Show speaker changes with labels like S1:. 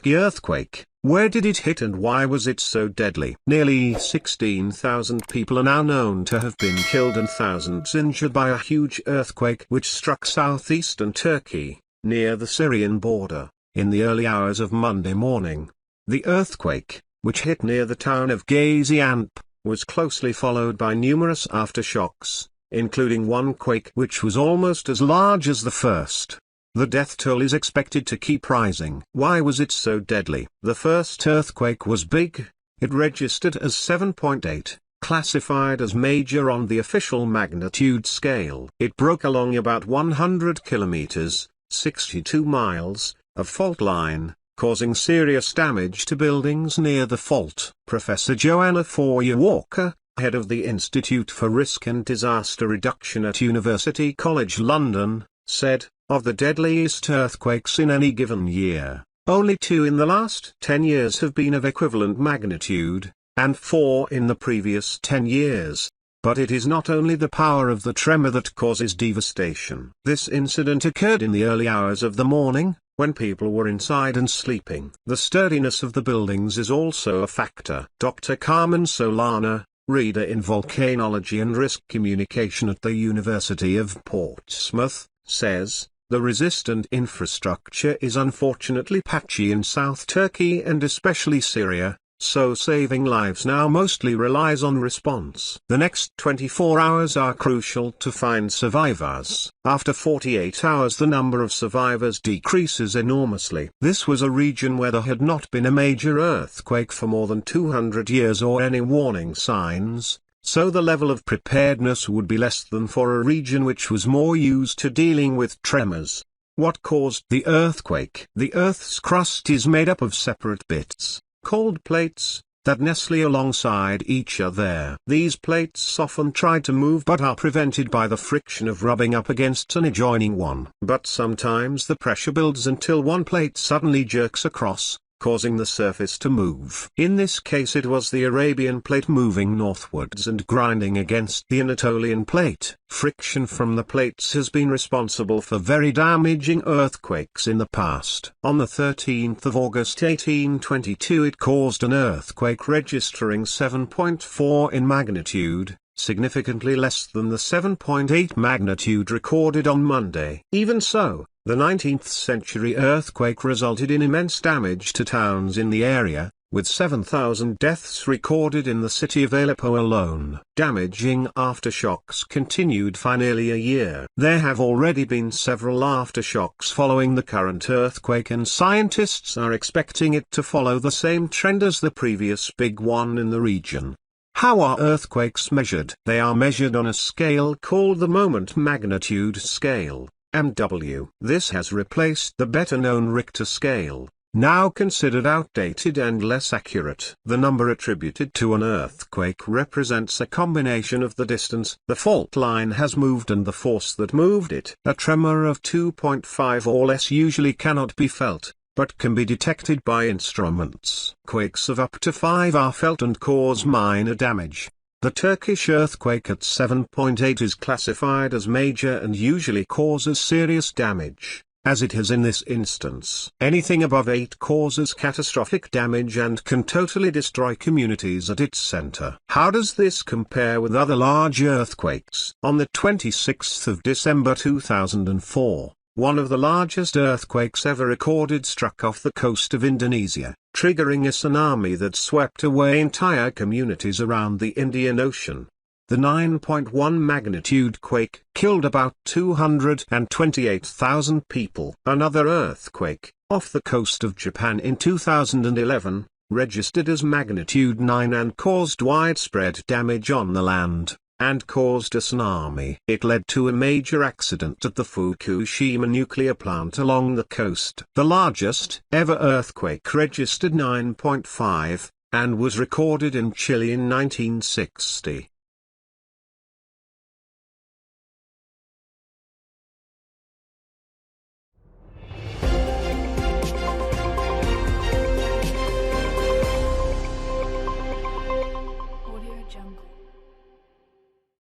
S1: Turkey earthquake. Where did it hit and why was it so deadly? Nearly 16,000 people are now known to have been killed and thousands injured by a huge earthquake which struck southeastern Turkey, near the Syrian border, in the early hours of Monday morning. The earthquake, which hit near the town of Gaziantep, was closely followed by numerous aftershocks, including one quake which was almost as large as the first. The death toll is expected to keep rising. Why was it so deadly? The first earthquake was big. It registered as 7.8, classified as major on the official magnitude scale. It broke along about 100 kilometers, 62 miles, of fault line, causing serious damage to buildings near the fault. Professor Joanna Foyer-Walker, head of the Institute for Risk and Disaster Reduction at University College London, said, "Of the deadliest earthquakes in any given year, only 2 in the last 10 years have been of equivalent magnitude, and 4 in the previous 10 years. But it is not only the power of the tremor that causes devastation." This incident occurred in the early hours of the morning, when people were inside and sleeping. The sturdiness of the buildings is also a factor. Dr. Carmen Solana, reader in volcanology and risk communication at the University of Portsmouth, says, "The resistant infrastructure is unfortunately patchy in South Turkey and especially Syria, so saving lives now mostly relies on response. The next 24 hours are crucial to find survivors. After 48 hours the number of survivors decreases enormously." This was a region where there had not been a major earthquake for more than 200 years or any warning signs, so the level of preparedness would be less than for a region which was more used to dealing with tremors. What caused the earthquake? The Earth's crust is made up of separate bits, called plates, that nestle alongside each other. These plates often try to move but are prevented by the friction of rubbing up against an adjoining one. But sometimes the pressure builds until one plate suddenly jerks across, causing the surface to move. In this case it was the Arabian plate moving northwards and grinding against the Anatolian plate. Friction from the plates has been responsible for very damaging earthquakes in the past. On the 13th of August 1822 it caused an earthquake registering 7.4 in magnitude, significantly less than the 7.8 magnitude recorded on Monday. Even so, the 19th century earthquake resulted in immense damage to towns in the area, with 7,000 deaths recorded in the city of Aleppo alone. Damaging aftershocks continued for nearly a year. There have already been several aftershocks following the current earthquake and scientists are expecting it to follow the same trend as the previous big one in the region. How are earthquakes measured? They are measured on a scale called the moment magnitude scale, MW. This has replaced the better-known Richter scale, now considered outdated and less accurate. The number attributed to an earthquake represents a combination of the distance the fault line has moved and the force that moved it. A tremor of 2.5 or less usually cannot be felt, but can be detected by instruments. Quakes of up to 5 are felt and cause minor damage. The Turkish earthquake at 7.8 is classified as major and usually causes serious damage, as it has in this instance. Anything above 8 causes catastrophic damage and can totally destroy communities at its center. How does this compare with other large earthquakes? On the 26th of December 2004, one of the largest earthquakes ever recorded struck off the coast of Indonesia, triggering a tsunami that swept away entire communities around the Indian Ocean. The 9.1 magnitude quake killed about 228,000 people. Another earthquake, off the coast of Japan in 2011, registered as magnitude 9 and caused widespread damage on the land, and caused a tsunami. It led to a major accident at the Fukushima nuclear plant along the coast. The largest ever earthquake registered 9.5, and was recorded in Chile in 1960.